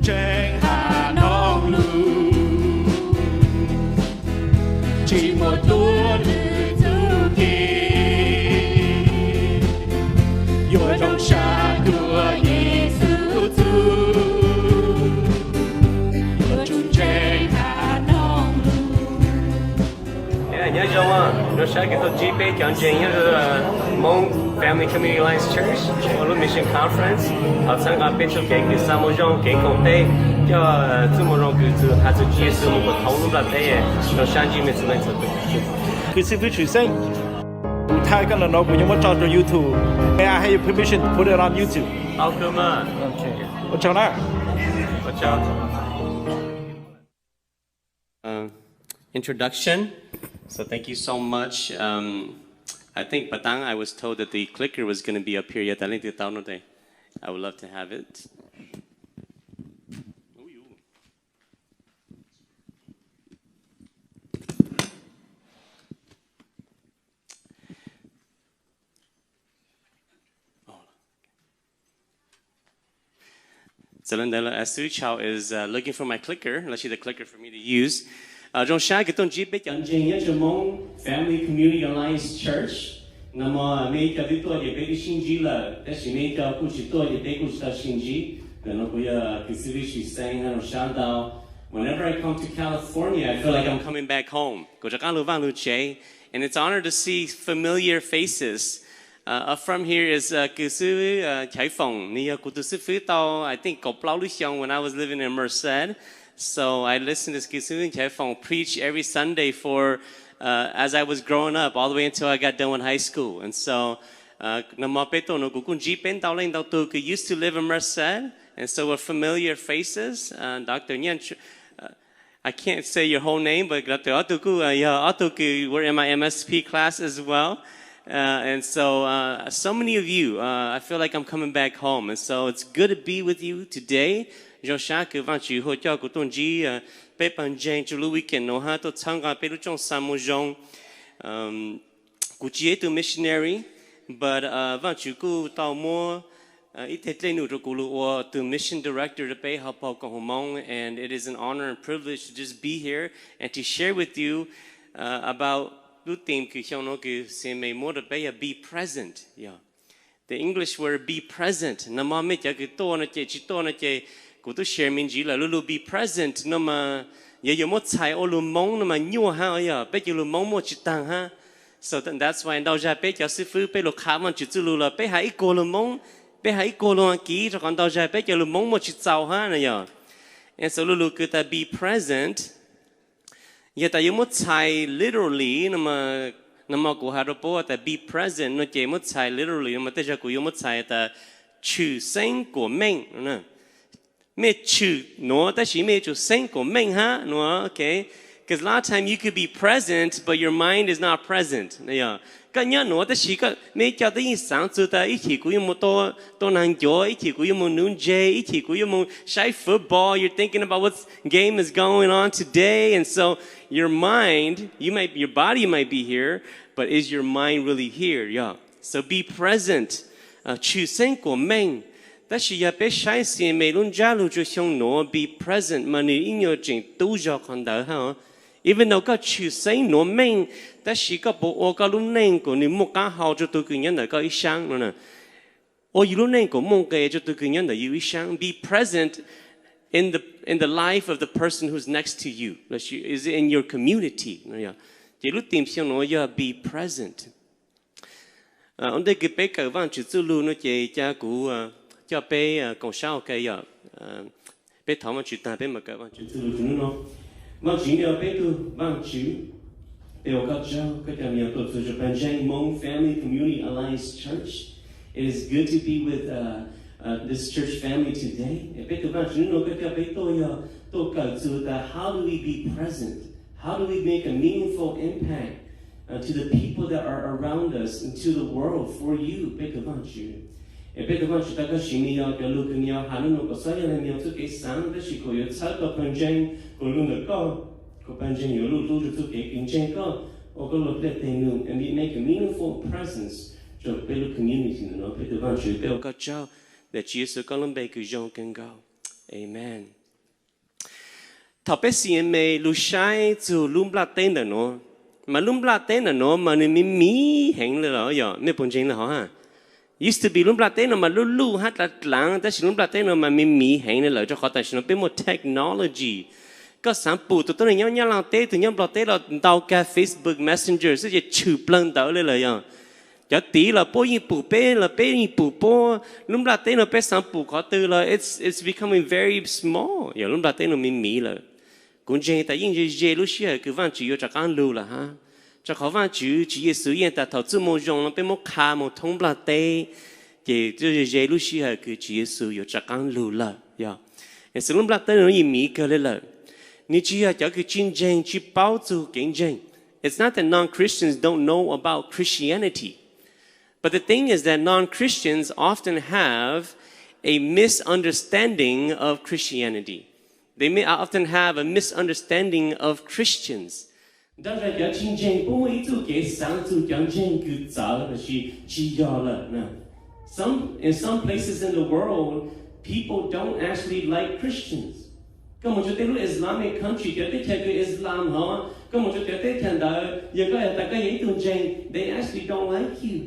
tranh hà nong lu chỉ một tua lư tu kỳ yo trong xa đua Giêsu tu yo chung tranh hà nong lu nhớ trong nó sẽ cái tổ chức bé chọn trình nhớ Hmong Family Community Alliance Church, Swm Mission Conference, ở sang gặp bên trong cái Samo Jong cái công ty cho chúng mình cái từ hai từ chia sẻ một cái thấu lúc là thế, nó sang chỉ mình sẽ lên được. Cứ xin phép chuyển sang, thay cái là nó cũng như một trò trên YouTube. May I have your permission to put it on YouTube? Okay mà. Okay. Một chào nào. Một chào. Introduction. So thank you so much. I think Patang, I was told that the clicker was going to be up here yet. I would love to have it. Zelendela Asu Chow is looking for my clicker. Let's see the clicker for me to use. Trong sáng cái tuần Jeep chọn trình nhất Hmong Family Community Alliance Church. Nằm mấy cái đứa tuổi để biết sinh gì là,แต่สิ่งนี้ก็คุณจิตตัวđể biếtคุณจะsinh gì. Cái nó cũng cái sự việc sang nó sáng tạo. Whenever I come to California, I feel like I'm coming back home. Có chắc lưu vang lưu chế, and it's an honor to see familiar faces. Up from here is cái sự Hải Phòng. Nhi cụ tu sư phứ tao, I think có bao lưu xiong when I was living in Merced. So I listened to Swm Xeeb preach every Sunday for as I was growing up, all the way until I got done with high school. And so, used to live in Merced, and so we're familiar faces. Dr. Nyan, I can't say your whole name, but Dr. Otuku, we're in my MSP class as well. And so, so many of you, I feel like I'm coming back home. And so it's good to be with you today. Do sáng cứ vang chữ hội cho của tuần gì bé bạn Jane cho lưu weekend nó ha tôi tham gia bé lúc trong Samo Jong của chị từ missionary but vang chữ của tàu mua ít thế lên nữa của lưu từ mission director để bé học học của Hmong, and it is an honor and privilege to just be here and to share with you about lúc tìm cái trong nó cái xem mấy mốt để bé be present. Yeah, the English word be present. Nằm mà mấy cái to nó chơi chỉ to nó chơi cụ tôi share mình chỉ là luôn be present, nó mà giờ một ngày ở luôn mong nó mà nhiều ha giờ bây giờ luôn mong một chút tăng ha, so that's why đầu ra bây giờ sư phụ bây giờ khám mình chút luôn là bây hãy cô luôn mong bây hãy cô luôn kỹ rồi còn đầu ra bây giờ luôn mong một chút giàu ha này giờ, and so luôn cứ ta be present, giờ ta một ngày literally nó mà cụ hà đồ bộ ta be present nó chỉ một ngày literally nó mà tới giờ cụ một ngày ta chủ sinh của mình nè. Me chu no, that's she made you sing ko meng ha no, okay? Because a lot of time you could be present, but your mind is not present. Yeah. Cái nhớ no, that's she got me cho tới sáng từ ta ít chỉ cũng một to năng gió, ít chỉ cũng một noon jay, ít chỉ cũng một shy football. You're thinking about what game is going on today, and so your mind, your body might be here, but is your mind really here? Yeah. So be present. Chu sing ko meng. That she ya be shy see me lun jalu ju xiong no be present money in your jing do jo kon da ha. Even though got chu say no meng that she got bo o ka lun neng ko ni mo ka hao ju tu kun yan da ka i shang no na. O you lun neng ko mong ke ju tu kun yan da yu i shang. Be present in the life of the person who's next to you. That she is in your community. No ya. Ye lu tim xiong no ya be present. On de ke pe ka van chu zu lu no che cha ku cho bé còn sao cái giờ bé thảo mà chịu ta bé mà cái bạn chịu từ từ nó mà chỉ nhờ bé tu bạn chịu bé ở các cháu cái nhà nhà tôi từ Japan Hmong Family Community Alliance Church. It is good to be with this church family today. Bé tu bạn chịu nó cái bé tôi cả từ that how do we be present? How do we make a meaningful impact to the people that are around us and to the world for you? Bé tu bạn chịu. Bây giờ chúng ta có xin nhau cái lúc nhau hà nó có sao như nhau thứ cái sáng đó chỉ có yếu sát có phần tranh có luôn được có phần tranh yếu lúc lúc thứ cái kinh tranh có or có lúc để tình yêu and we make a meaningful presence cho cái lúc community nó bây giờ chúng ta có cho để chia sẻ con lòng bề cứ dòng cần go. Amen. thọ bé CMA lu sai zu lum bla tên là nó mà lum bla tên là nó mà nên mí hẹn là đó giờ mấy bốn chuyện là họ ha used to be lum bla tên mà lu hát là láng ta chỉ lum bla tên mà mí hẹn là cho họ tại nó bên một technology có sản phụ tụi tôi nhau nhau làm tế tụi nhau bla tế là tàu cả Facebook Messenger sẽ chụp lên tàu lên là giờ cho tí là bố yên bù bê là bê yên bù bố lúc là tên là bê sản bù có từ là it's becoming very small giờ lúc là tên là mí là cũng vậy tại yên dễ lúc xưa cứ văn chỉ cho các lưu là ha cho khó văn chỉ sử dụng tại thầu tư mô dùng là bê một khá một thông là tế thì dễ lúc xưa cứ chỉ sử dụng cho các lưu là giờ sự lúc là tên là yên mí cơ lên là nếu chỉ cho cái chiến tranh chỉ bảo chú kinh doanh it's not that non-Christians don't know about Christianity. But the thing is that non-Christians often have a misunderstanding of Christianity. They may often have a misunderstanding of Christians. In some places in the world, people don't actually like Christians. Có một chỗ Islamic country, Islam họ, có một chỗ thành đạo, they actually don't like you.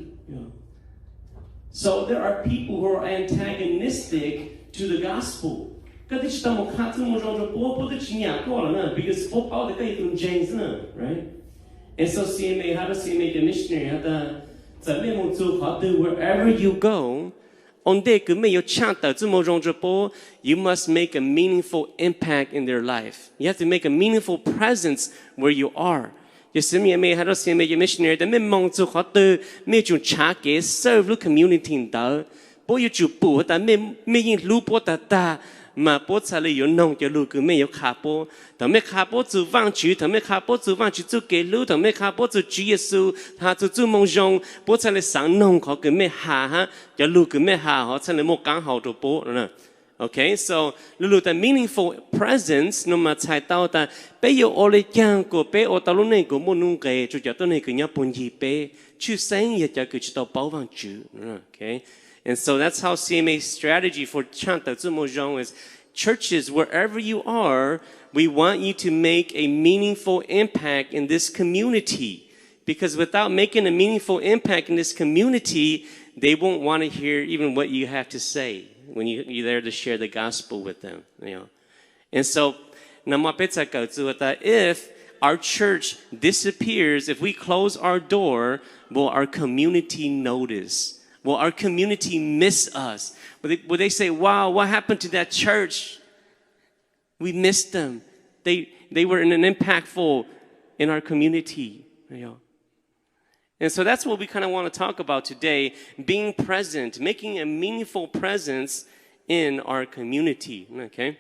So there are people who are antagonistic to the gospel. Because right? And so CMA, how does CMA the missionary? Wherever you go, you must make a meaningful impact in their life. You have to make a meaningful presence where you are. You see me, I had a missionary. The men mong to hot the major chake serve the community in the boy you put that me loop what that mà bố trả lời yon nông cho lưu cứ mấy khá bố, thằng mấy khá bố chú vang chữ, thằng mấy khá bố chú vang chữ chú kể lưu, thằng mấy khá bố chú Chúa Giêsu, thà chú mong rong, bố trả lời sáng nông họ cứ mấy hà ha, cho lưu cứ mấy hà họ trả lời một cán hậu cho bố nữa. Okay, so lulu the meaningful presence no mà chạy tao ta bây giờ ở đây chăng của bây ở tao lúc này của một nung kề cho tôi này cứ nhớ buồn gì bây chú sáng giờ cho cứ tao bảo vang chữ. Okay. And so that's how CMA's strategy for Chanta Zumojong is churches, wherever you are, we want you to make a meaningful impact in this community. Because without making a meaningful impact in this community, they won't want to hear even what you have to say when you're there to share the gospel with them. You know? And so, if our church disappears, if we close our door, will our community notice? Will our community miss us? Will they say, wow, what happened to that church? We missed them. They were impactful in our community. You know? And so that's what we kind of want to talk about today, being present, making a meaningful presence in our community. Okay?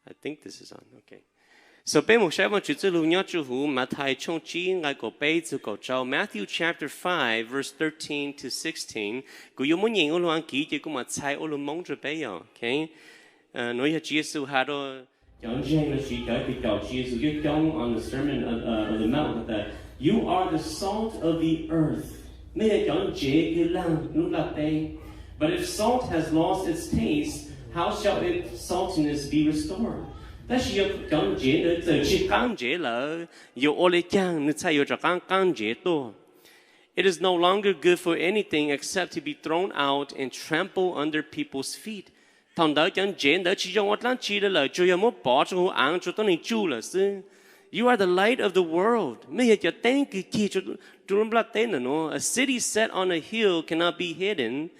I think this is on. Okay. So, Matthew chapter 5, verse 13 to 16. Okay? Nói Jesus had on the Sermon of the Mount that you are the salt of the earth. But if salt has lost its taste, how shall its saltiness be restored? It is no longer good for anything except to be thrown out and trampled under people's feet. You are the light of the world. A city set on a hill cannot be hidden.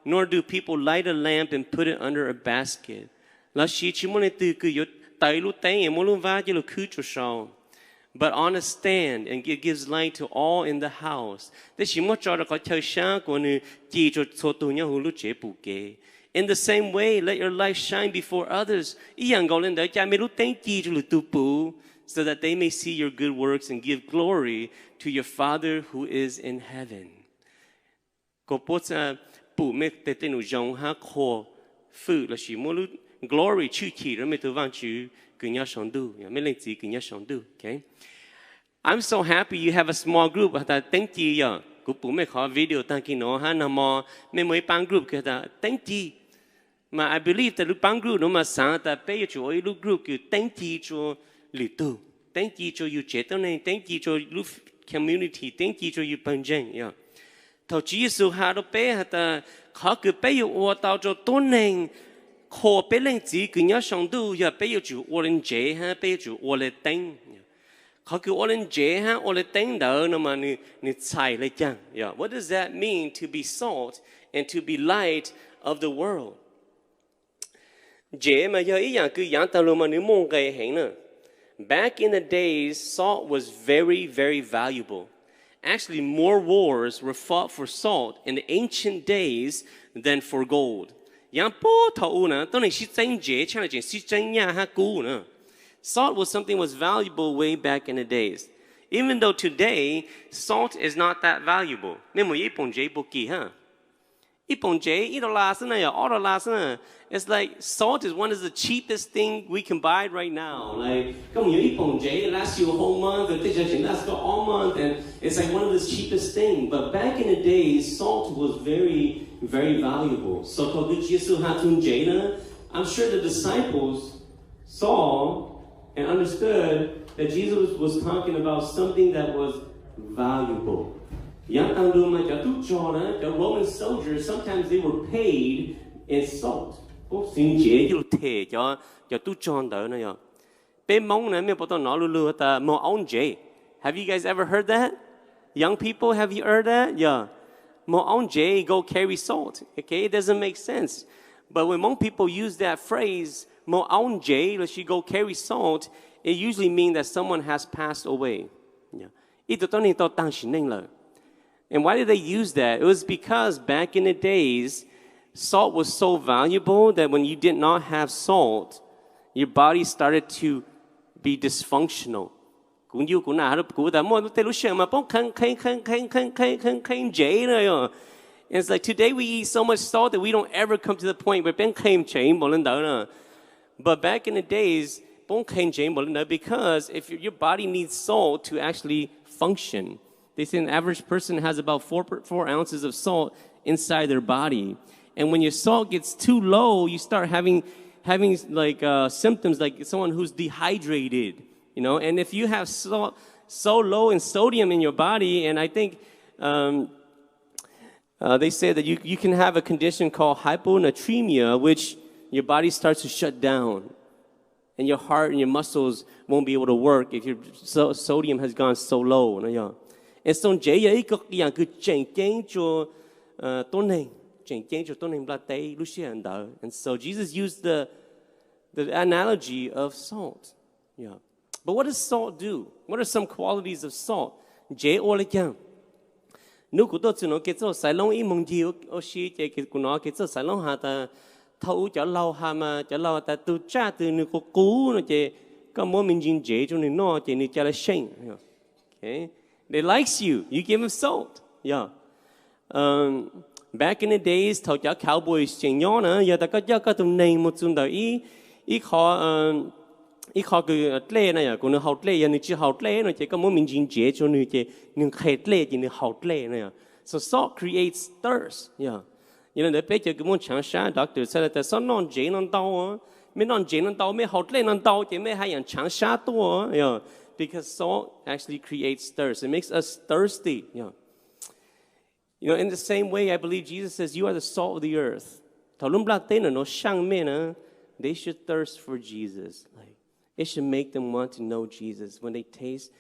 Nor do people light a lamp and put it under a basket. But on a stand, and it gives light to all in the house. In the same way, let your light shine before others, so that they may see your good works and give glory to your Father who is in heaven. Glory okay? I'm so happy you have a small group. cú bố mẹ khó video tăng kỳ nó ha nằm mò mẹ mới bang group kia ta thank you mà I believe that lúc bang group nó mà sáng ta bây giờ chú ấy lúc group kiểu thank you cho lì tu thank you cho you chết tao này thank you cho lúc community thank you cho you bằng chân yeah thầu chỉ Giêsu ha đó bé ha ta khó cứ bây giờ ô tao cho tôn này khó bé lên chỉ cứ nhớ xong tu giờ bây giờ chú ô lên chế ha bây giờ chú ô lên thank khó cứ ô lên chế ha ô lên thank đó nó mà nị chạy lên chăng yeah what does that mean to be salt and to be light of the world chế mà giờ ý dạng cứ dạng tao luôn mà nị mong cái hình nè. Back in the days, salt was very, very valuable. Actually, more wars were fought for salt in the ancient days than for gold. Salt was something was valuable way back in the days. Even though today, salt is not that valuable. It's like salt is one of the cheapest thing we can buy right now. Like, come here, it lasts you a whole month, it lasts all month, and it's like one of the cheapest things. But back in the days, salt was very, very valuable. So, I'm sure the disciples saw and understood that Jesus was talking about something that was valuable. The Roman soldiers, sometimes they were paid in salt. Have you guys ever heard that? Young people, have you heard that? Yeah. Go carry salt. Okay, it doesn't make sense. But when Hmong people use that phrase, let you go carry salt, it usually means that someone has passed away. Yeah. And why did they use that? It was because back in the days, salt was so valuable that when you did not have salt, your body started to be dysfunctional. It's like today we eat so much salt that we don't ever come to the point where but back in the days, because if your body needs salt to actually function, they say an average person has about 4 ounces of salt inside their body. And when your salt gets too low, you start having like symptoms like someone who's dehydrated, you know. And if you have salt so low in sodium in your body, and I think they say that you can have a condition called hyponatremia, which your body starts to shut down. And your heart and your muscles won't be able to work if your sodium has gone so low. And so and so Jesus used the analogy of salt. Yeah. But what does salt do? What are some qualities of salt? Thấu cho lâu hà mà cho lâu ta tu cha từ nữ cô cú nó chế có mỗi mình dính chế cho nên nó chế nữ cha là shame. Okay, they likes you give them salt. Yeah. Back in the days thấu cho cowboys chế nhỏ nữa giờ ta có tụi này một chút đời ý khó cái lệ này cũng nó học lệ giờ nữ chỉ học lệ nó chế có mỗi mình dính chế cho nữ chế nữ khai lệ chỉ nữ học lệ này. So salt creates thirst. Yeah. You know, the picture cái món chẳng sáng doctor said that sao non chế non đau á, mấy non chế non đau, mấy học lệ non đau, chỉ mấy hai dạng chẳng sáng tua, yeah. Because salt actually creates thirst. It makes us thirsty, yeah. You know, in the same way, I believe Jesus says, "You are the salt of the earth." Thảo lúc bạc tên nó sang mê nè, they should thirst for Jesus. Like it should make them want to know Jesus when they taste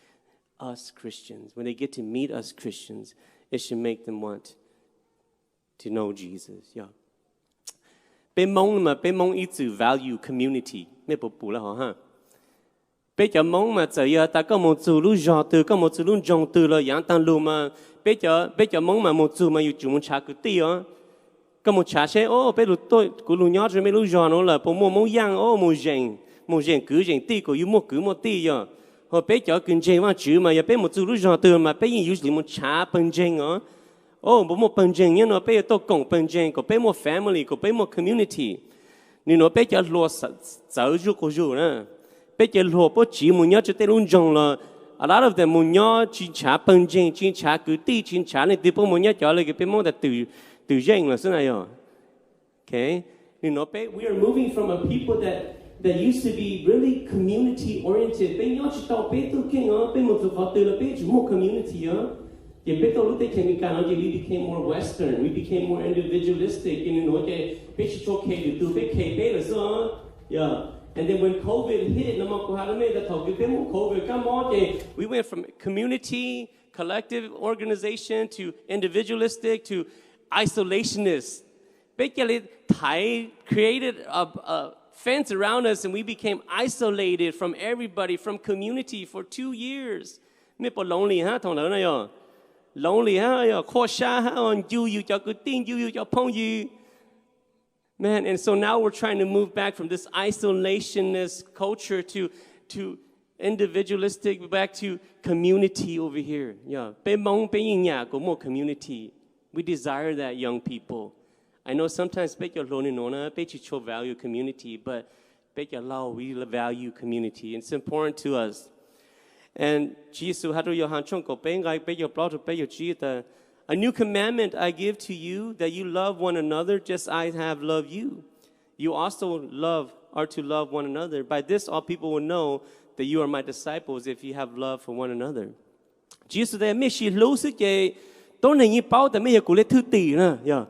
us Christians, when they get to meet us Christians. It should make them want to know Jesus. Yeah. Bên mong ít từ value community. Mấy bộ bù là họ ha. Bây giờ mong mà giờ ta có một số lúc gió từ có một số lúc trồng từ là dạng tăng lưu mà bây giờ mong mà một số mà yêu chủ muốn trả cái tiền á. Có một trả xe bây giờ tôi của lúc nhỏ rồi mấy lúc gió nó là bộ mong yang một gen cứ gen tiền của yêu một tiền à. Họ bây giờ kinh doanh mà chữ mà giờ bây một số lúc gió từ mà bây giờ usually muốn trả bằng gen á. Bố một bằng chân nhá nó bây giờ tôi cộng bằng chân có bây một family có bây một community nên nó bây giờ lo sợ rú của rú nè bây giờ lo bố chỉ muốn nhớ cho tên luôn trong là a lot of them muốn nhớ chính trả bằng chính chính trả cứ tí chính trả này từ bông muốn nhớ cho lại cái bên mong là từ danh là thế này rồi. Okay, you know, we are moving from a people that used to be really community oriented. Bên nhớ chỉ tao bên tu kinh á, bên một số họ từ là bên chủ một community á. Thì bên tao lúc đấy thì mình cảm thấy we became more Western, we became more individualistic. You know, cái bên chỉ cho cái từ bên cái bên là sao? Yeah. And then when COVID hit, we went from community, collective organization to individualistic to isolationist. Basically, Thai created a fence around us and we became isolated from everybody, from community for 2 years. Lonely, huh? Lonely, huh? Man, and so now we're trying to move back from this isolationist culture to individualistic, back to community over here. Yeah, more community. We desire that, young people. I know sometimes we value community, but we value community. It's important to us. And Jesus, a new commandment I give to you, that you love one another just as I have loved you. You also are to love one another. By this, all people will know that you are my disciples if you have love for one another. Jesus said, "Me she lose it, don't you bow the me kule tuti na yeah.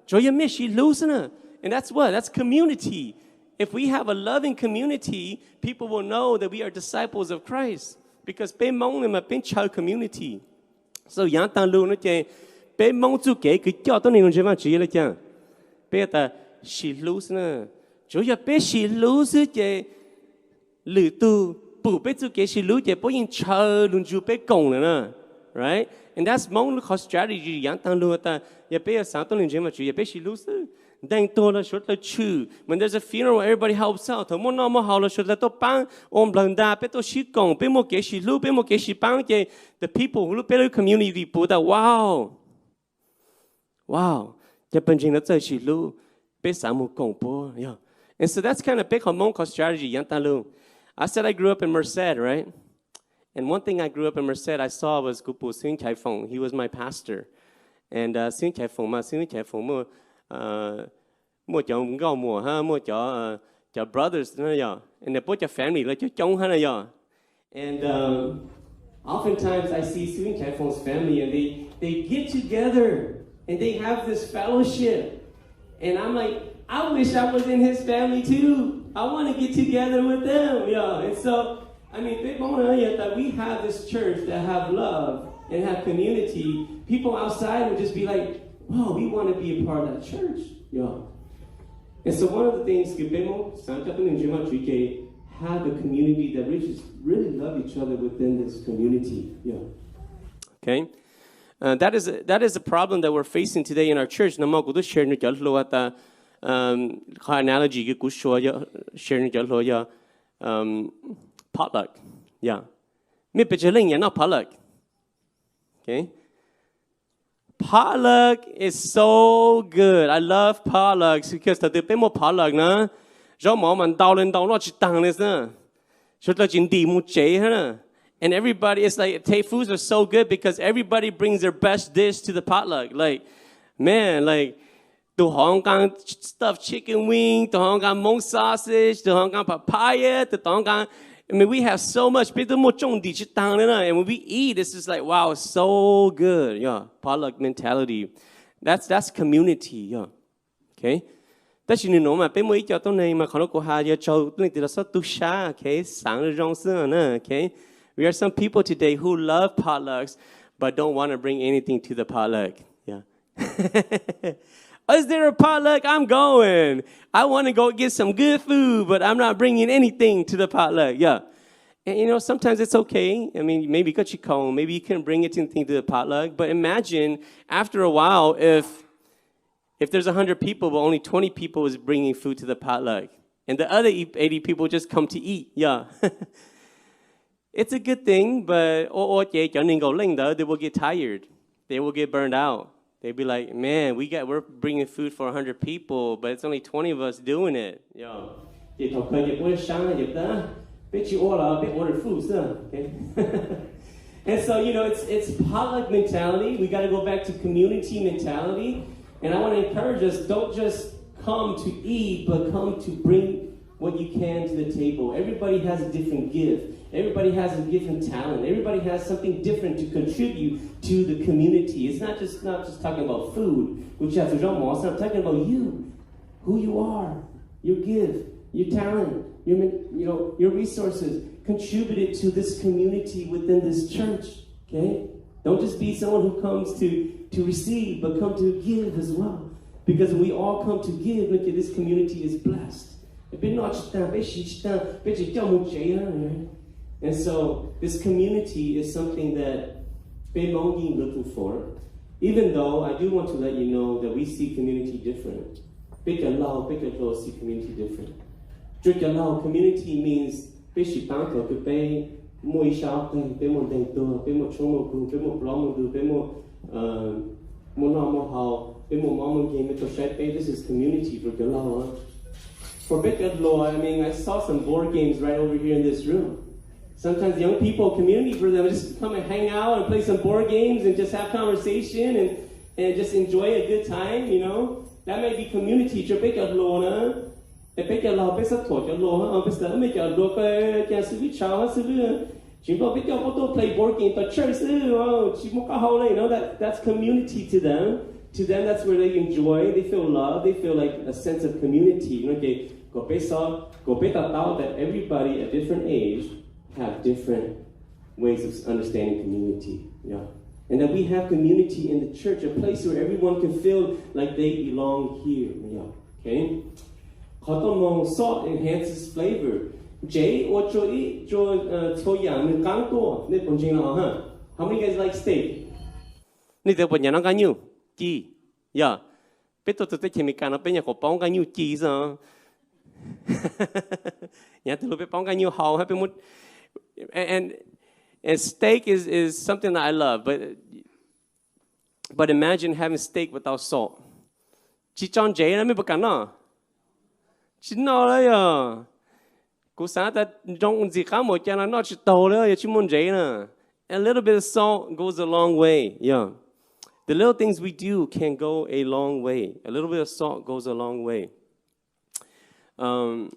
Joya me she lose na, and that's what? That's community. If we have a loving community, people will know that we are disciples of Christ because pe mong them a pinch community. So yang tan lu no che." Bé mong chú kế cứ cho tôi nên làm gì là chăng? Bé ta xì lú nữa, chủ yếu bé xì lú chứ chứ lử tu bù bé chú kế xì lú chứ bố yên chờ luôn chú bé công nữa, right? And that's mong có strategy yang tăng luôn ta, ya bé sáng tôi nên làm gì, ya bé xì lú chứ, đang tôi là suốt là chữ. When there's a funeral, everybody helps out. Thôi muốn nói mà hào là suốt là tôi bang ôm lần đa, bé tôi xì công, bé một kế xì lú, bé một kế xì bang chứ the people who look better community bù ta wow. Wow, and so that's kind of big Hmong strategy. I said I grew up in Merced, right? And one thing I grew up in Merced, I saw was Gupu Swm Xeeb Yaaj. He was my pastor. And Swm Xeeb Yaaj, mua cho ngao mua ha, mua cho brothers, and they put your family like your chong ha. And oftentimes I see Swm Xeeb Yaaj's family, and they get together. And they have this fellowship. And I'm like, I wish I was in his family too. I want to get together with them. Yeah. And so, I mean, that we have this church that have love and have community. People outside would just be like, wow, we want to be a part of that church. Yeah. And so one of the things, have a community that really love each other within this community. Yeah. Okay. That is a problem that we're facing today in our church. Analogy potluck. Yeah. Not potluck. Okay. Potluck is so good. I love potlucks because the demo potluck na. And everybody, it's like, foods are so good because everybody brings their best dish to the potluck. Like, man, like, the Hong Kong stuffed chicken wing, the Hong Kong Hmong sausage, the Hong Kong papaya, the Hong Kong, I mean, we have so much. And when we eat, it's just like, wow, so good. Yeah, potluck mentality. That's community. Yeah. Okay? That's you know, my family, okay? We are some people today who love potlucks, but don't want to bring anything to the potluck. Yeah. Is there a potluck? I'm going. I want to go get some good food, but I'm not bringing anything to the potluck. Yeah. And, you know, sometimes it's okay. I mean, maybe maybe you can bring anything to the potluck. But imagine after a while if there's 100 people, but only 20 people is bringing food to the potluck. And the other 80 people just come to eat. Yeah. It's a good thing, but they will get tired. They will get burned out. They'll be like, man, we're bringing food for 100 people, but it's only 20 of us doing it. Yo. Bet you order food, okay? And so, you know, it's potluck mentality. We got to go back to community mentality. And I want to encourage us, don't just come to eat, but come to bring what you can to the table. Everybody has a different gift. Everybody has a different talent. Everybody has something different to contribute to the community. It's not just talking about food, which has I'm talking about you, who you are, your gift, your talent, your resources contributed to this community within this church. Okay? Don't just be someone who comes to receive, but come to give as well. Because when we all come to give, look at this community is blessed. And so this community is something that Hmong is looking for. Even though I do want to let you know that we see community different. Big Allah see community different. Community means this is community for Allah. For Big Law, I mean, I saw some board games right over here in this room. Sometimes young people, community for them, just come and hang out and play some board games and just have conversation and just enjoy a good time, you know. That may be community. Cho Big Law, na. Big Law, Big Law, play board games at church. You know, that's community to them. To them, that's where they enjoy. They feel love. They feel like a sense of community. You know, that everybody at different age have different ways of understanding community. Yeah. And that we have community in the church, a place where everyone can feel like they belong here. Yeah. Okay? Salt enhances flavor. How many guys like steak? Yeah. Beto to take me can open your pong and you cheese. You have to look at pong and you how happy mood. And steak is something that I love, but imagine having steak without salt. Chichon Jay, I remember cana. Chino, Kusata don't zikamo can not chitola, Chimon Jana. A little bit of salt goes a long way. Yeah. The little things we do can go a long way. A little bit of salt goes a long way. Florida,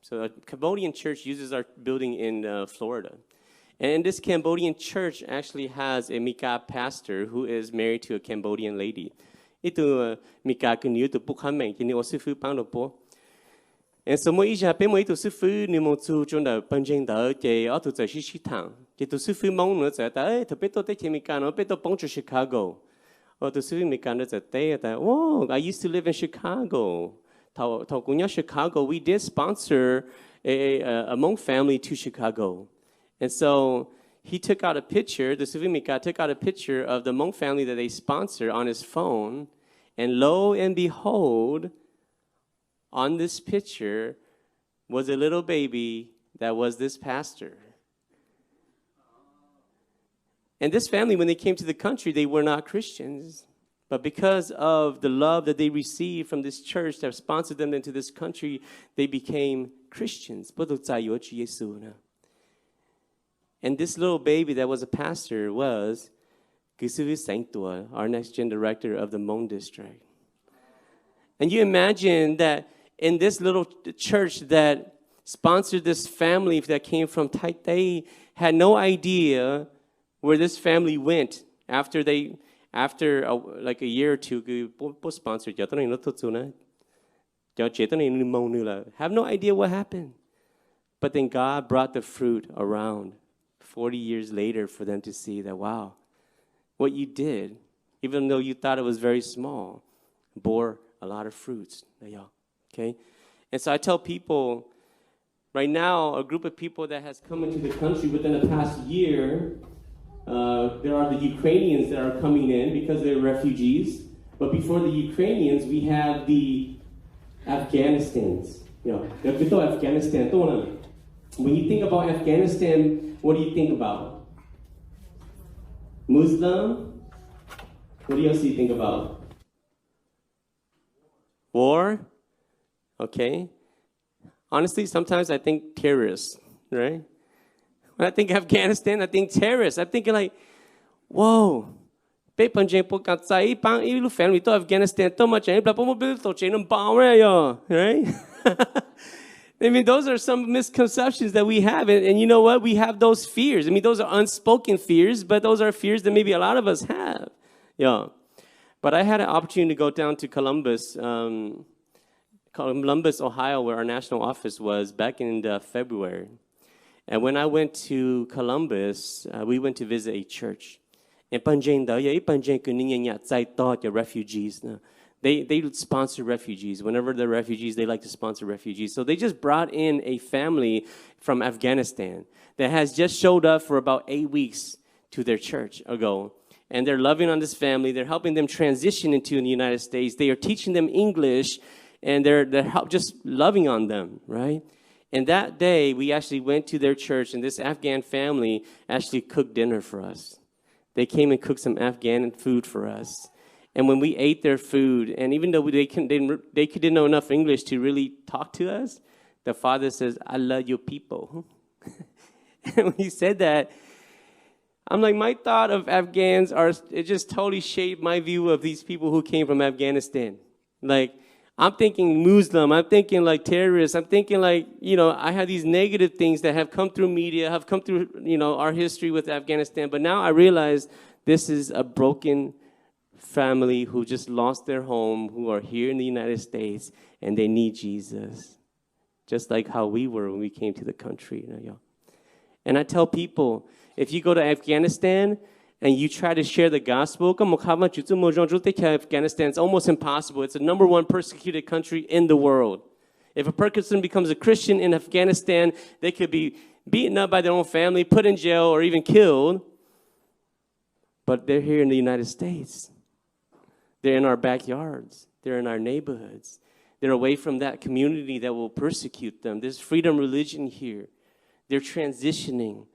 so a Cambodian church uses our building in Florida. And this Cambodian church actually has a Mika pastor who is married to a Cambodian lady. Itu Mika kenu tu pukhameng kini osifu panglopo. And so moi ja pe moi tu sifu ni mo tu chon da panjing da ke auto za shi shi tang. Ke tu sifu mong no za da to pe to te ke Mika no pe to pong to Chicago. Oh, to sifu Mika no za te da. Oh, I used to live in Chicago. Ta kunya Chicago, we did sponsor a Hmong family to Chicago. And so he took out a picture, the Suvimika took out a picture of the Hmong family that they sponsor on his phone. And lo and behold, on this picture was a little baby that was this pastor. And this family, when they came to the country, they were not Christians. But because of the love that they received from this church that sponsored them into this country, they became Christians. And this little baby that was a pastor was Gisuvi Sanktua, our next gen director of the Hmong district. And you imagine that in this little church that sponsored this family that came from Taipei had no idea where this family went after like a year or two, sponsored. Have no idea what happened. But then God brought the fruit around 40 years later for them to see that, wow, what you did, even though you thought it was very small, bore a lot of fruits. Okay? And so I tell people, right now, a group of people that has come into the country within the past year, there are the Ukrainians that are coming in because they're refugees. But before the Ukrainians, we have the Afghanistans. Afghanistan. When you think about Afghanistan, what do you think about? Muslim? What else do you think about? war, okay? Honestly, sometimes I think terrorists, right? When I think Afghanistan, I think terrorists. I'm thinking like, whoa. Right? I mean, those are some misconceptions that we have. And you know what? We have those fears. I mean, those are unspoken fears, but those are fears that maybe a lot of us have. Yeah. But I had an opportunity to go down to Columbus, Ohio, where our national office was back in February. And when I went to Columbus, we went to visit a church. And refugees. They sponsor refugees. Whenever they're refugees, they like to sponsor refugees. So they just brought in a family from Afghanistan that has just showed up for about 8 weeks to their church ago. And they're loving on this family. They're helping them transition into the United States. They are teaching them English, and they're just loving on them, right? And that day, we actually went to their church, and this Afghan family actually cooked dinner for us. They came and cooked some Afghan food for us. And when we ate their food, and even though they didn't know enough English to really talk to us, the father says, "I love your people." And when he said that, I'm like, my thought of Afghans it just totally shaped my view of these people who came from Afghanistan. Like, I'm thinking Muslim, I'm thinking like terrorists, I'm thinking like, I have these negative things that have come through media, have come through, our history with Afghanistan. But now I realize this is a broken family who just lost their home, who are here in the United States, and they need Jesus. Just like how we were when we came to the country. And I tell people, if you go to Afghanistan and you try to share the gospel, Afghanistan, it's almost impossible. It's the #1 persecuted country in the world. If a person becomes a Christian in Afghanistan, they could be beaten up by their own family, put in jail, or even killed. But they're here in the United States. They're in our backyards. They're in our neighborhoods. They're away from that community that will persecute them. There's freedom religion here. They're transitioning.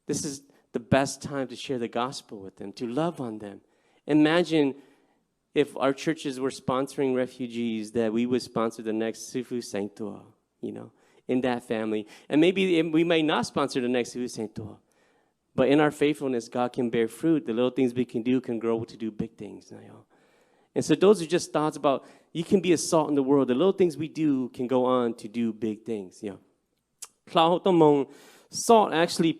This is the best time to share the gospel with them, to love on them. Imagine if our churches were sponsoring refugees, that we would sponsor the next Sifu Saintua, in that family. And maybe we may not sponsor the next Sifu Saintua, but in our faithfulness, God can bear fruit. The little things we can do can grow to do big things. And so those are just thoughts about you can be a salt in the world. The little things we do can go on to do big things. Salt actually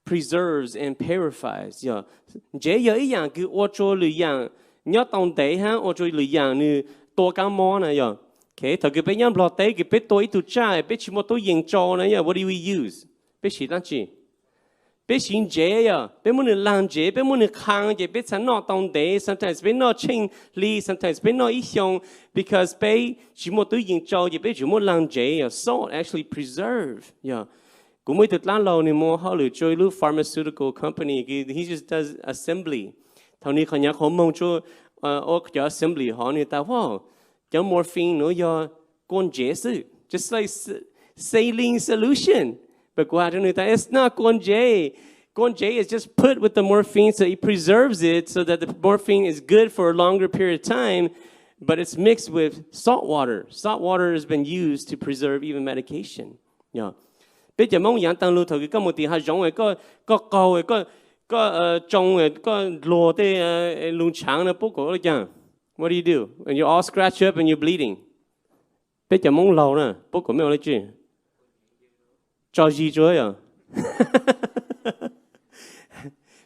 preserves and purifies. Okay, what do we use? Sometimes because salt actually preserve. Pharmaceutical company, he just does assembly. Assembly, morphine, just like saline solution. But it's not guanjay. Guanjay is just put with the morphine, so it preserves it so that the morphine is good for a longer period of time, but it's mixed with salt water. Salt water has been used to preserve even medication. What do you do when you're all scratched up and you're bleeding?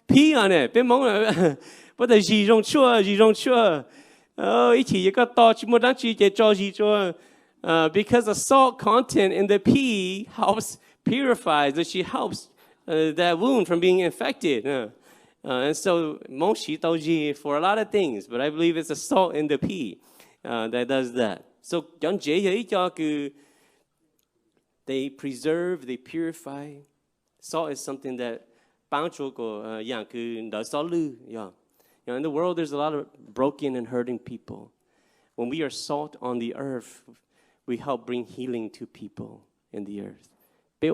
Pee on it. But the because the salt content in the pee helps purify, that she helps that wound from being infected. And so for a lot of things, but I believe it's the salt in the pee that does that. So they preserve, they purify. Salt is something that in the world, there's a lot of broken and hurting people. When we are salt on the earth, we help bring healing to people in the earth. Bring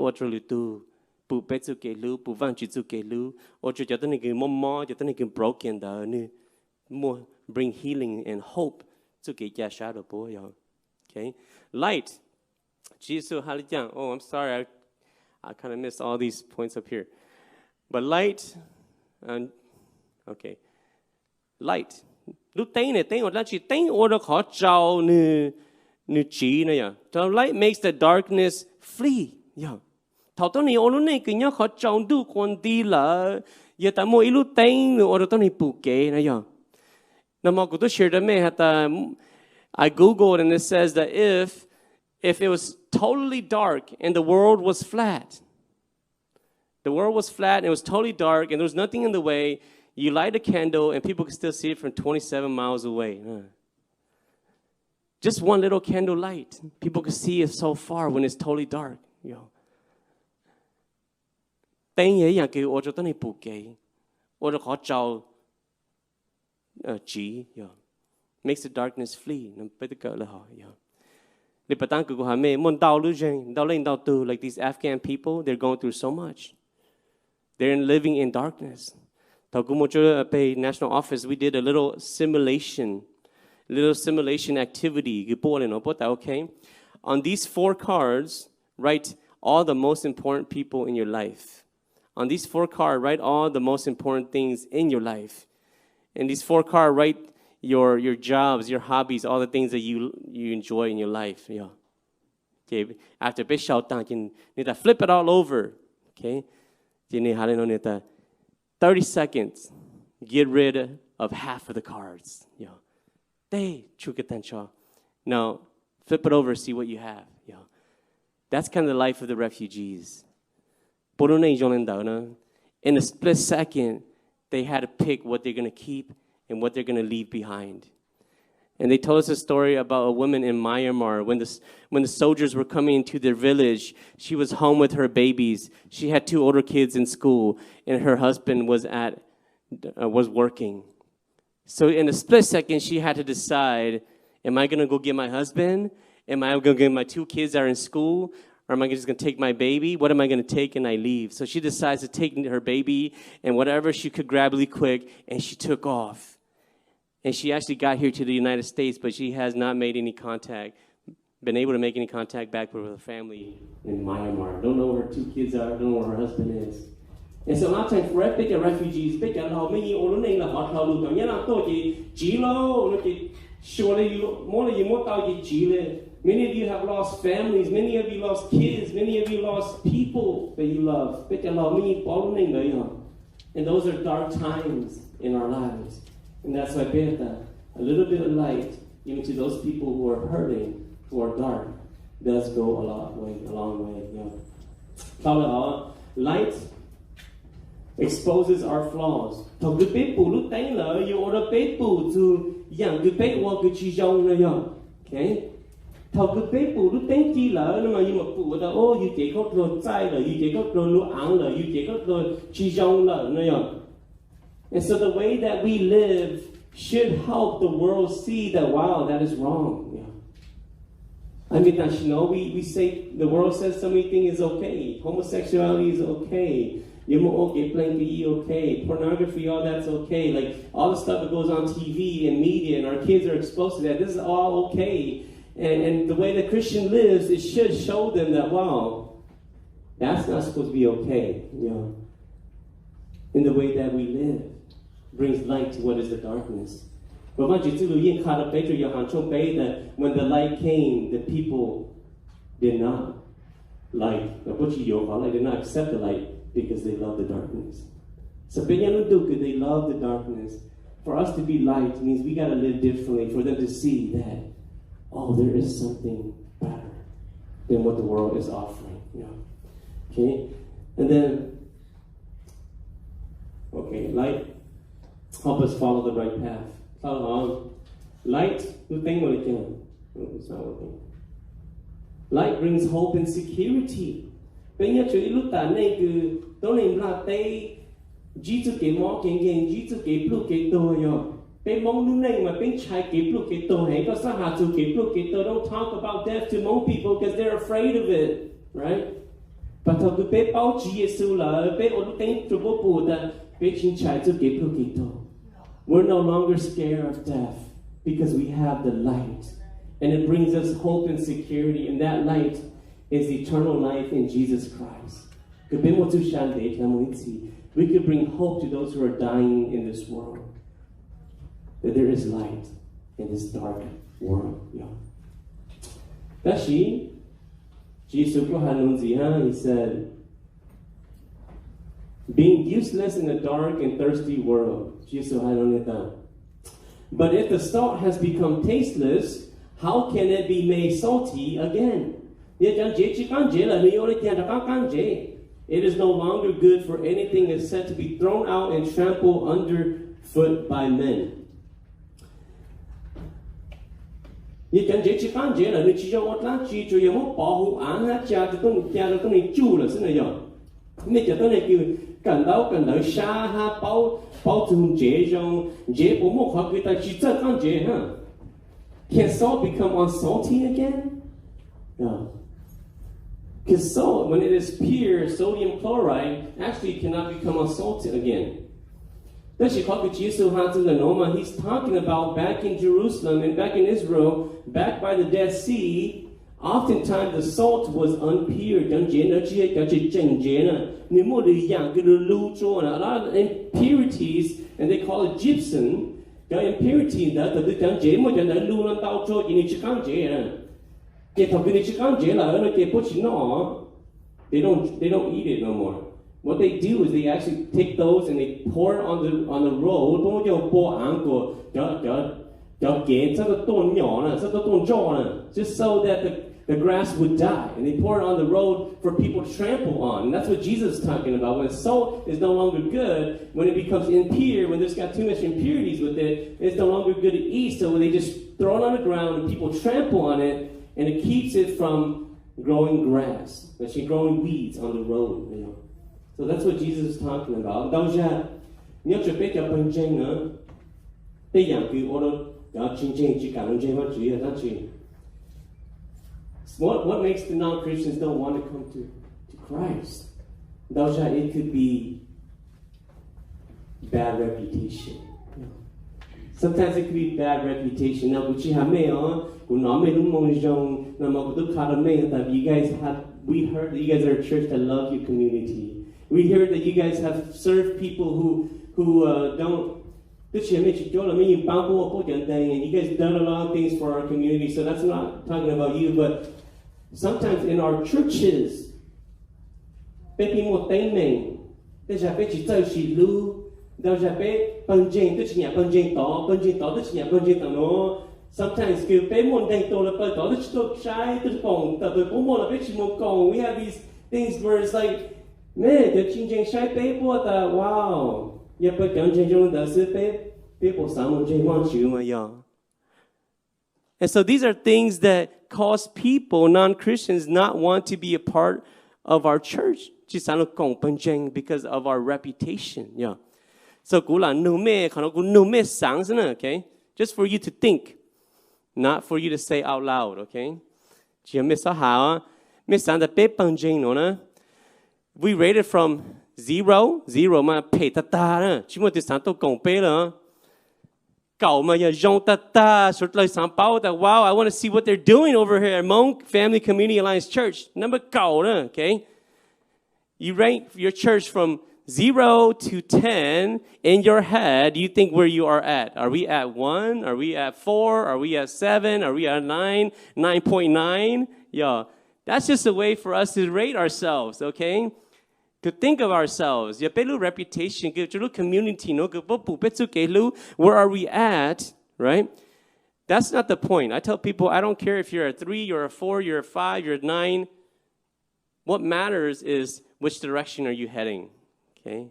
healing and hope Okay, light. Jesus, oh, I'm sorry, I kind of missed all these points up here. But light, and okay, light. Lúc tên này tên là chỉ tên order khó trao như chỉ này ya. So light makes the darkness flee. Yeah. Thảo tôi này order này cứ nhớ khó trao du quan đi là, giờ ta mua lúc tên order tôi này bù kế này ya. Now mà tôi share với mẹ hả I googled and it says that if it was totally dark and the world was flat, and it was totally dark and there was nothing in the way, you light a candle and people can still see it from 27 miles away. Just one little candle light, people can see it so far when it's totally dark. Tên ấy là cái ô tô này bù kế, ô tô khó trao chỉ, makes the darkness flee. Like these Afghan people, they're going through so much. They're living in darkness. National office, we did a little simulation activity. Okay? On these 4 cards, write all the most important people in your life. On these 4 cards, write all the most important things in your life. And these 4 cards, write your jobs, your hobbies, all the things that you enjoy in your life. Yeah. Okay. After you need to flip it all over. Okay. 30 seconds. Get rid of half of the cards. Yeah. Now flip it over, see what you have. Yeah. That's kind of the life of the refugees. In a split second, they had to pick what they're going to keep and what they're going to leave behind. And they told us a story about a woman in Myanmar. When the soldiers were coming into their village, she was home with her babies. She had 2 older kids in school, and her husband was working. So in a split second, she had to decide, am I going to go get my husband? Am I going to get my 2 kids that are in school? Or am I just going to take my baby? What am I going to take? And I leave. So she decides to take her baby and whatever she could grab really quick, and she took off. And she actually got here to the United States, but she has not made any contact, been able to make any contact back with her family in Myanmar. Don't know where her 2 kids are, don't know where her husband is. And so a lot of times, for refugees, many of you have lost families, many of you lost kids, many of you lost people that you love. And those are dark times in our lives. And that's why a little bit of light, even to those people who are hurting, who are dark, does go a long way. Light exposes our flaws. Okay? And so the way that we live should help the world see that, wow, that is wrong. Yeah. I mean, we say, the world says so many things is okay. Homosexuality is okay. Okay. Pornography, all that's okay. Like, all the stuff that goes on TV and media, and our kids are exposed to that. This is all okay. And the way the Christian lives, it should show them that, wow, that's not supposed to be okay. In the way that we live brings light to what is the darkness. But when the light came, the people did not did not accept the light because they love the darkness. So they love the darkness. For us to be light means we got to live differently for them to see that, oh, there is something better than what the world is offering. Okay? And then, light help us follow the right path. Light, it's not working. Light brings hope and security. Don't talk about death to Hmong people because they're afraid of it, right? But we're no longer scared of death because we have the light. And it brings us hope and security. And that light is eternal life in Jesus Christ. We could bring hope to those who are dying in this world. That there is light in this dark world. That's she. Jesus he said, being useless in a dark and thirsty world. But if the salt has become tasteless, how can it be made salty again? It is no longer good for anything except to be thrown out and trampled underfoot by men. It Can salt become unsalty again? No. Because salt, when it is pure, sodium chloride, actually cannot become unsalty again. He's talking about back in Jerusalem and back in Israel, back by the Dead Sea, oftentimes the salt was unpure. A lot of impurities, and they call it gypsum. The impurity that they don't eat it no more. What they do is they actually take those and they pour it on the road. Just so that the grass would die. And they pour it on the road for people to trample on. And that's what Jesus is talking about. When salt is no longer good, when it becomes impure, when there's got too much impurities with it, it's no longer good to eat. So when they just throw it on the ground and people trample on it, and it keeps it from growing grass, actually growing weeds on the road. So that's what Jesus is talking about. What makes the non-Christians don't want to come to Christ? It could be bad reputation. Sometimes it could be bad reputation. Now, we heard that you guys are a church that love your community. We heard that you guys have served people who don't. And you guys done a lot of things for our community, so that's not talking about you, but sometimes in our churches, sometimes we have these things where it's like, man, wow. And so these are things that cause people, non-Christians, not want to be a part of our church because of our reputation. Yeah. So okay? Just for you to think, not for you to say out loud, okay? We rated from 0 mà pay ta ta chỉ muốn từ sáng tôi cộng pay là cậu mà giờ dòng ta ta sort like sáng báo that wow I want to see what they're doing over here at Hmong Family Community Alliance Church. Number cậu đó, okay? You rank your church from 0 to 10 in your head. You think where you are at? Are we at 1? Are we at 4? Are we at 7? Are we at 9? 9.9? Yeah, that's just a way for us to rate ourselves, okay? To think of ourselves, reputation, community, where are we at, right? That's not the point. I tell people, I don't care if you're a 3, you're a 4, you're a 5, you're a 9. What matters is which direction are you heading, okay?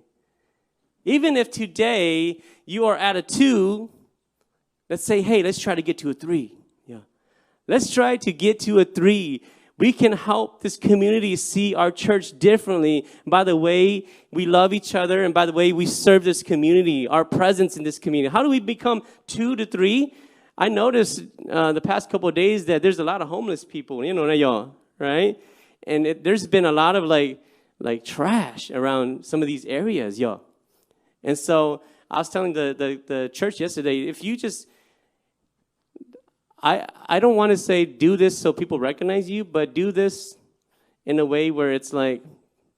Even if today you are at a 2, let's say, hey, let's try to get to a 3. Yeah, let's try to get to a 3. We can help this community see our church differently by the way we love each other and by the way we serve this community, our presence in this community. How do we become 2 to 3? I noticed the past couple of days that there's a lot of homeless people, right? And there's been a lot of like trash around some of these areas, And so I was telling the church yesterday, if you just I don't want to say do this so people recognize you, but do this in a way where it's like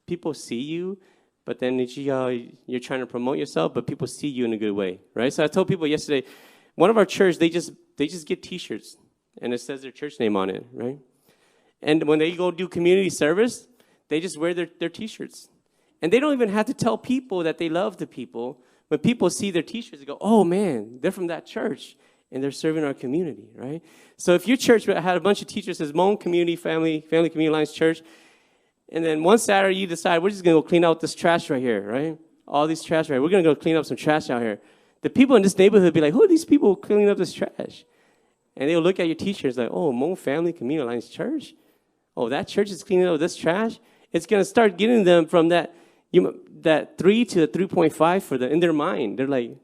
people see you, but then you're trying to promote yourself, but people see you in a good way, right? So I told people yesterday, one of our church, they just get T-shirts, and it says their church name on it, right? And when they go do community service, they just wear their T-shirts. And they don't even have to tell people that they love the people. When people see their T-shirts, they go, oh, man, they're from that church, and they're serving our community, right? So if your church had a bunch of teachers that says Hmong Community Family Community Alliance Church, and then one Saturday you decide, we're just going to go clean out this trash right here, right? All these trash right here. We're going to go clean up some trash out here. The people in this neighborhood will be like, who are these people cleaning up this trash? And they'll look at your T-shirts like, oh, Hmong Family Community Alliance Church? Oh, that church is cleaning up this trash? It's going to start getting them from that 3 to 3.5 in their mind. They're like,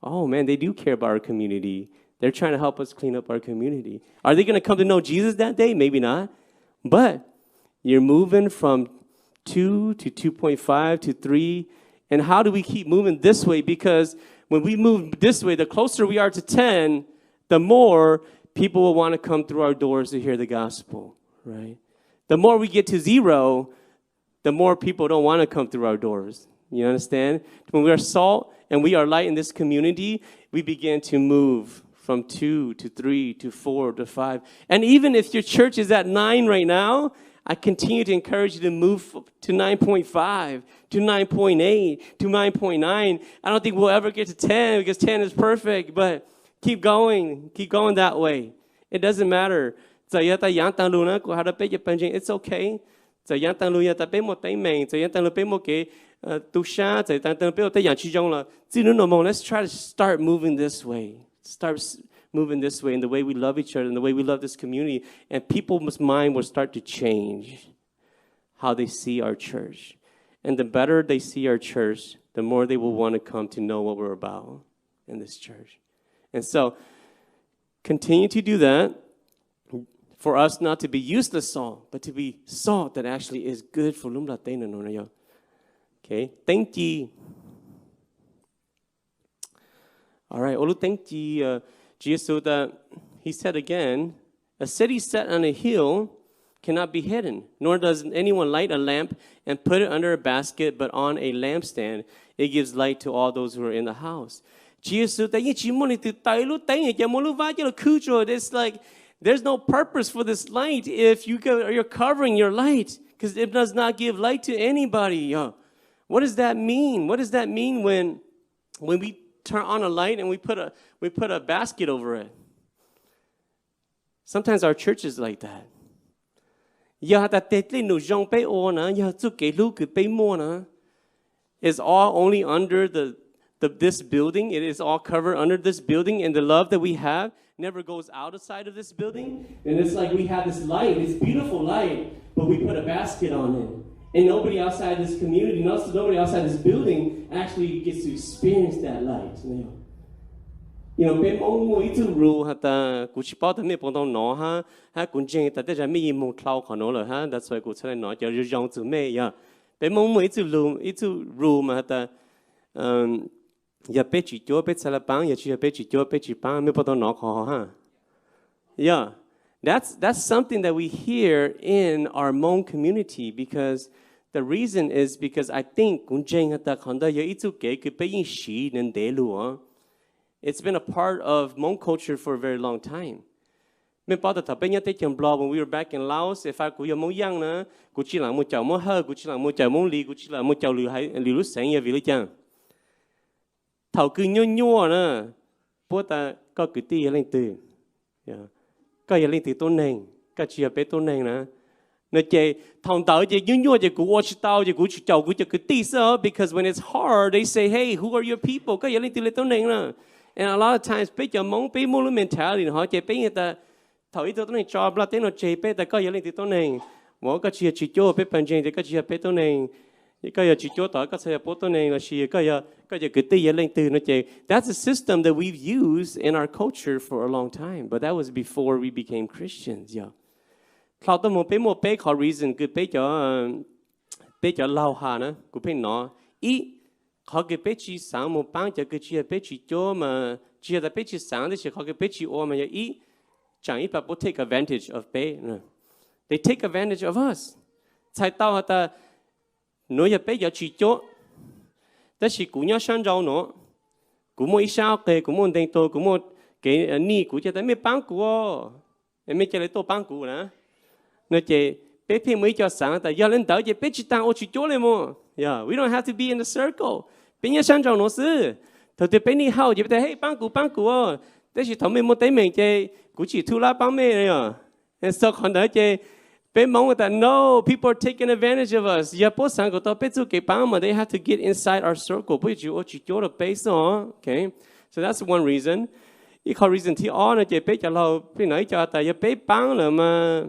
oh, man, they do care about our community. They're trying to help us clean up our community. Are they going to come to know Jesus that day? Maybe not. But you're moving from 2 to 2.5 to 3. And how do we keep moving this way? Because when we move this way, the closer we are to 10, the more people will want to come through our doors to hear the gospel, right? The more we get to 0, the more people don't want to come through our doors. You understand? When we are salt and we are light in this community, we begin to move from 2 to 3 to 4 to 5. And even if your church is at 9 right now, I continue to encourage you to move to 9.5, to 9.8, to 9.9. I don't think we'll ever get to 10 because 10 is perfect, but keep going that way. It doesn't matter. It's okay. Let's try to start moving this way. Start moving this way in the way we love each other and the way we love this community. And people's mind will start to change how they see our church. And the better they see our church, the more they will want to come to know what we're about in this church. And so, continue to do that. For us not to be useless salt, but to be salt that actually is good for Lumla. Okay, thank you. All right, Olu thank you. Jesus, he said again, a city set on a hill cannot be hidden, nor does anyone light a lamp and put it under a basket, but on a lampstand. It gives light to all those who are in the house. Jesus, it's like, there's no purpose for this light if you're covering your light, because it does not give light to anybody. What does that mean? What does that mean when we turn on a light and we put a basket over it? Sometimes our church is like that. It's all only under this building. It is all covered under this building, and the love that we have never goes outside of this building. And it's like we have this light, this beautiful light, but we put a basket on it. And nobody outside this community, nobody outside this building actually gets to experience that light. You know, bé mong mỗi thứ rule hata kuchi bao tầm bông đông nó ha cũng chênh ta để ra mấy mong thao khó nó rồi ha, that's why kuchi lại nói cho rong từ mấy ya. Bé mong mỗi thứ rule mà hata ya bé chỉ cho bé sala bang ya chỉ bé chỉ cho bé chỉ bang mấy bao đông nó khó ha. Yeah, that's something that we hear in our Hmong community, because the reason is because I think cũng chênh hata khanda ya ít cái bé yên xí nên để luôn. It's been a part of Hmong culture for a very long time. When we were back in Laos, if I could Hmong young na, could chỉ làm một chậu mông hơ, could chỉ làm một chậu mông lì, could chỉ làm một chậu lì lúc sáng ya vì lấy chăng. Thầu cứ nhô na, bố ta có cứ tì lên từ, có ya lên từ tôn nền, có chỉ bé tôn nền na. Nó chơi thằng tao chơi nhô chơi cú watch tao chơi cú chậu cú chơi cứ tì sao, because when it's hard, they say, hey, who are your people? Có ya lên từ lên tôn nền na. And a lot of times, bây giờ mong bây mô mentality họ chơi bây người ta thổi từ tôi này cho bla tên nó chơi bây ta có gì lên từ tôi này, mỗi cái chỉ cho bây bên trên thì cái chỉ bây tôi này, cái giờ chỉ cho tao cái sẽ bố tôi này là chỉ cái giờ cái tí lên từ nó chơi. That's a system that we've used in our culture for a long time, but that was before we became Christians. Yeah. Kalau tu mau bây có reason cứ bây giờ lao hà nữa, cứ bây nó họ cái bé chỉ sáng một bang cho cái chia bé chỉ cho mà chia là bé chỉ sáng thì chỉ họ cái bé chỉ ô mà ý chẳng ít people take advantage of bé. They take advantage of us. Tại tao ta nói giờ bé giờ chỉ chỗ, đó là cũng nhớ sang giàu nữa, cũng một ít sao cái cũng một đêm tôi cũng một cái ni cũng chỉ tới mấy bán của, mấy cái lấy tôi bán của nè, nói chị bé thêm mấy cho sáng, tại giờ lên tới chị bé chỉ tăng ô chỉ chỗ lên mà, yeah, we don't have to be in the circle, bé nhớ sang giàu nữa xứ, thôi thì bé ni hậu chị bé hey bán của, đó là thằng mình một tới mình chị cũng chỉ thu lá bán mê này à, and so còn đó chị bé mong người ta no, people are taking advantage of us. Giờ bố sáng của tôi bé chú cái bán mà they have to get inside our circle, bố chú ô chỉ chỗ được bé sao, okay? So that's one reason. Ý có reason thì ó là chị bé cho lâu bé nói cho ta giờ bé bán là mà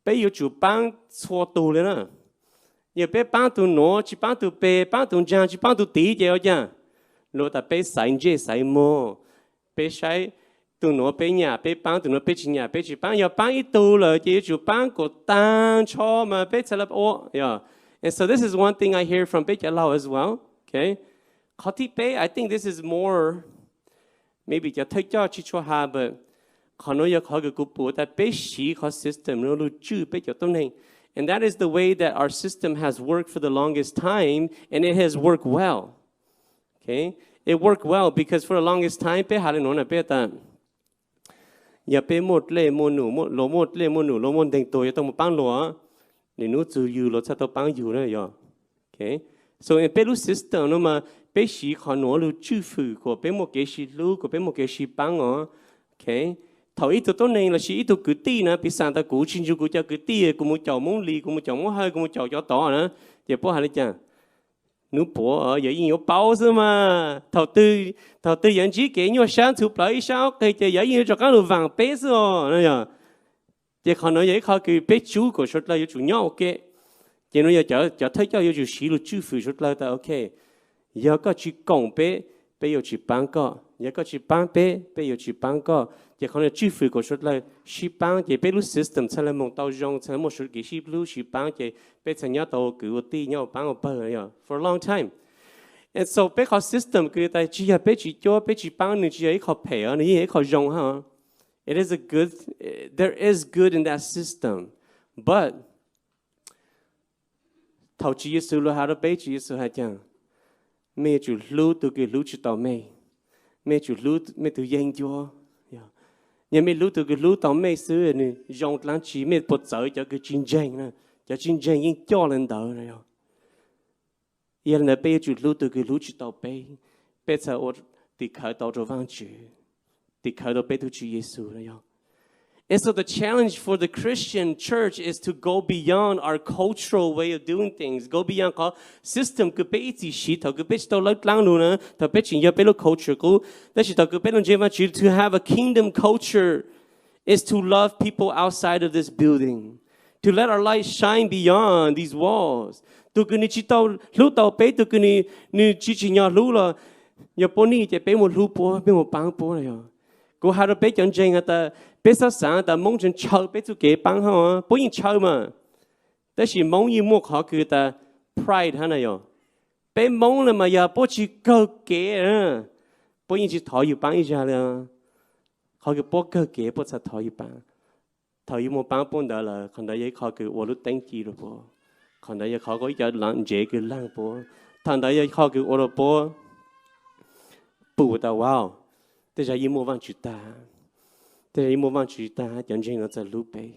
bé yêu chủ bán xóa tù lên á. Giờ bé bán tù nó chỉ bán tù bé bán tù giang chỉ bán tù tí chứ chứ. Rồi ta bé sai dễ sai mò bé sai tù nó bé nhà bé bán tù nó bé chỉ nhà bé chỉ bán giờ bán ít tù là chỉ chủ bán của tăng cho mà bé sẽ là ô yeah. And so this is one thing I hear from bé cho lâu as well. Okay. Khó thì bé I think this is more maybe cho thấy cho chỉ cho hà but khó nói khó cái cục bộ tại bé sĩ khó system nó lưu trữ bé cho tâm này. And that is the way that our system has worked for the longest time, and it has worked well. Okay, it worked well because for the longest time, bé hà lên nói là bé ta, giờ bé một lệ một nụ một lỗ một lệ một nụ lỗ một đỉnh tuổi tông một băng lỗ, để nụ chữ yêu lỗ sao tao băng yêu nữa rồi. Okay, so in bé lu system nó mà bé sĩ khó nói lu chữ phụ của bé một cái sĩ lu của bé một cái sĩ băng ó. Okay. Thầu ít tụi này là sĩ ít tụi cứ ti nè, bị sang ta cũ xin chú cũ cho cứ ti, cũng một chậu mông lì, cũng một chậu mông hơi, cũng một chậu cho tỏ nữa, giờ bố hay chăng? Nếu bố ở giờ yên bao giờ mà thầu tư dẫn chỉ cái nhau sáng chụp lại sao cái giờ yên cho các đồ vàng bé rồi, này à, giờ còn nói vậy khó cứ bé chú của số là chủ nhau ok, giờ nói giờ thấy cho yêu chủ sĩ lu chú phụ số là ta ok, giờ có chỉ cộng bé yêu chỉ bán có, giờ có chỉ bán bé yêu chỉ bán có. Giờ còn là chi phí của số là ship bán giờ bé lu system sẽ là một tàu rong sẽ là một số cái ship lu ship bán giờ bé sẽ nhớ tàu cứ ti nhau bán ở bờ này for a long time. And so bé có system cứ tại chỉ là bé chỉ cho bé chỉ bán nữa chỉ ấy có pay ở này ấy có rong ha. It is a good, there is good in that system, but thầu chỉ sự lo hà đó bé chỉ sự hà chăng mẹ chủ lu từ cái lu chỉ tàu mẹ chủ lu mẹ từ danh cho nhà mẹ lu từ cái lu tàu mẹ xưa này dòng láng chỉ mẹ bớt sợ cho cái chiến tranh nè cho chiến tranh những cho lên đầu này rồi giờ là bé chủ lu từ cái lu chỉ tàu bé sợ ở thì khởi tàu cho vang chữ thì khởi tàu bé tu chữ Giêsu này rồi. And so the challenge for the Christian church is to go beyond our cultural way of doing things, go beyond our system. Cứ bé chỉ sĩ thầu cứ bé tàu láng láng luôn á, thầu bé chỉ nhớ bé lo culture cũ, đó chỉ thầu cứ bé lo chế mà chỉ to have a kingdom culture is to love people outside of this building, to let our light shine beyond these walls. Tụi cứ ni chỉ tàu lúc tàu bé tụi cứ ni chỉ nhớ lúc là nhớ bố ni chỉ bé một lúc bé một bang bố này rồi. Cô hai đứa bé chọn chơi ta bé sao sáng ta mong chọn chơi bé tụi kế băng ha, bố yên chơi mà, đó là mong như mua khó cứ ta pride ha này rồi, bé mong là mà giờ bố chỉ cơ kế à, bố yên chỉ thổi yêu băng ra là, khó cứ bố cơ kế bố sẽ thổi yêu một băng bố đó là, còn đó vậy khó cứ vô lúc đánh chi rồi bố, còn đó vậy khó có giờ làm dễ cứ làm bố, thằng đó vậy khó cứ vô lúc bố, bố ta wow. Thế giờ im vang chữ ta, thế im vang chữ ta, chẳng chừng nó sẽ lúp bể.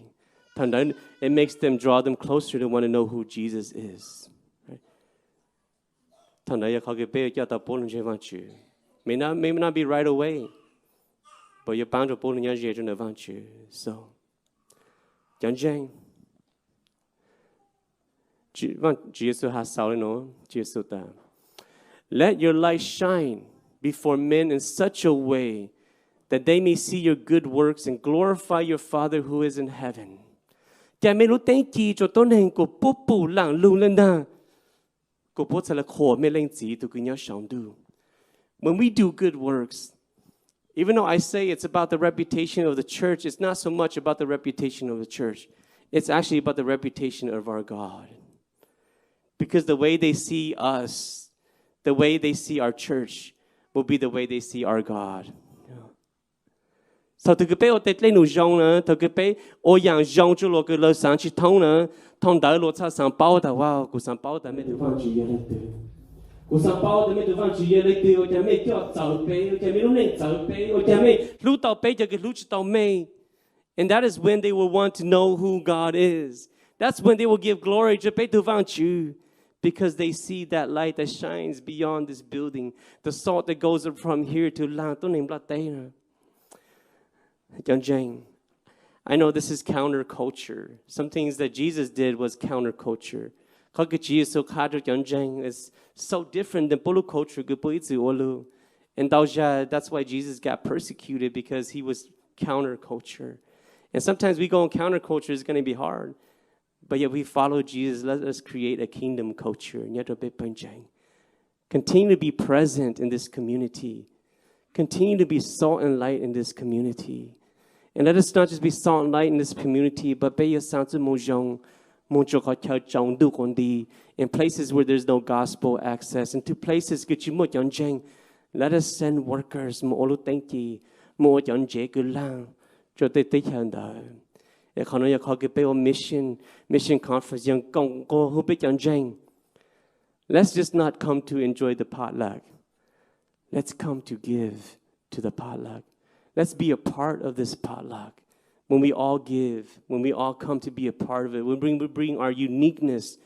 Thành ra it makes them draw them closer to want to know who Jesus is. Thành ra họ cái bé cho ta bố lên vang chữ, may not be right away, but you帮助bố lên nhớ cho nó vang chữ. So, chẳng chừng, chữ vang chữ Giêsu hát sao lên nó, chữ Giêsu ta, let your light shine before men in such a way that they may see your good works and glorify your Father who is in heaven. Cha mẹ lúc tên chi cho tôn hình của bố bù lặng lưu lên đà. Của bố sẽ là khổ mẹ lên chỉ tụi cứ nhớ sống đủ. When we do good works, even though I say it's about the reputation of the church, it's not so much about the reputation of the church. It's actually about the reputation of our God. Because the way they see us, the way they see our church, will be the way they see our God. sau từ cái bé ở tết lên nụ rong nữa từ cái bé ở yang rong cho lo cái lời sáng chỉ thông nữa thông đỡ lo sao sáng bao ta wow cụ sáng bao ta mấy thứ vang chỉ lấy từ cụ sáng bao ta mấy thứ vang chỉ lấy từ ở nhà mấy cho giàu bé ở nhà mấy lúc này giàu bé ở nhà mấy lúc tàu bé cho cái lúc tàu mấy and that is when they will want to know who God is. That's when they will give glory to bé thứ vang chỉ because they see that light that shines beyond this building, the salt that goes from here to lang tôi name là tây nữa. Young Jane, I know this is counterculture. Some things that Jesus did was counterculture. Young Jane is so different than polo culture. And that's why Jesus got persecuted because he was counterculture. And sometimes we go on counterculture, it's going to be hard. But yet we follow Jesus. Let us create a kingdom culture. Continue to be present in this community. Continue to be salt and light in this community. And let us not just be salt and light in this community, but be in places where there's no gospel access, and to places let us send workers mission conference. Let's just not come to enjoy the potluck. Let's come to give to the potluck. Let's be a part of this potluck. When we all give, when we all come to be a part of it, we bring our uniqueness,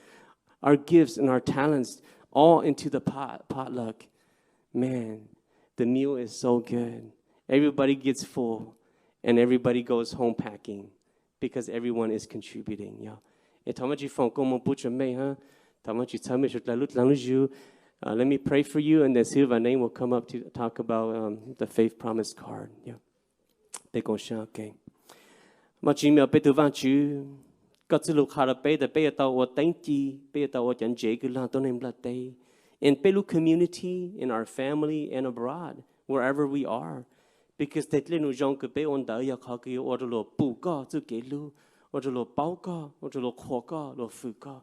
our gifts, and our talents all into the potluck. Man, the meal is so good. Everybody gets full, and everybody goes home packing because everyone is contributing. Yeah. Let me pray for you, and then Silva name will come up to talk about the faith promise card. Yeah. Okay. Mà chỉ mèo bé từ vang chữ, có sự lục hà là bé tàu ở tánh chi, bé tàu ở chân chế cái là tôi nem là tây. In Pelu community, in our family, and abroad, wherever we are, because tết lên nụ rong cái bé on đỡ ya khó cái ở đồ bù co chứ cái lu, ở đồ bao co, ở đồ khó co, đồ phụ co.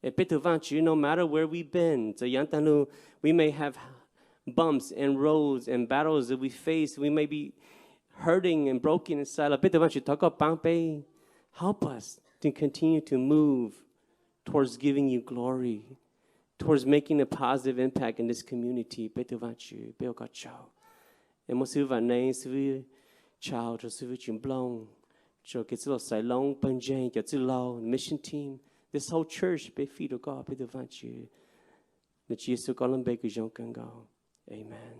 No matter where we've been, we may have bumps and roads and battles that we face. We may be hurting and broken inside. Help us to continue to move towards giving you glory, towards making a positive impact in this community. Mission team. This whole church be feet of God, be the virtue. The Jesus call them big as young can go. Amen.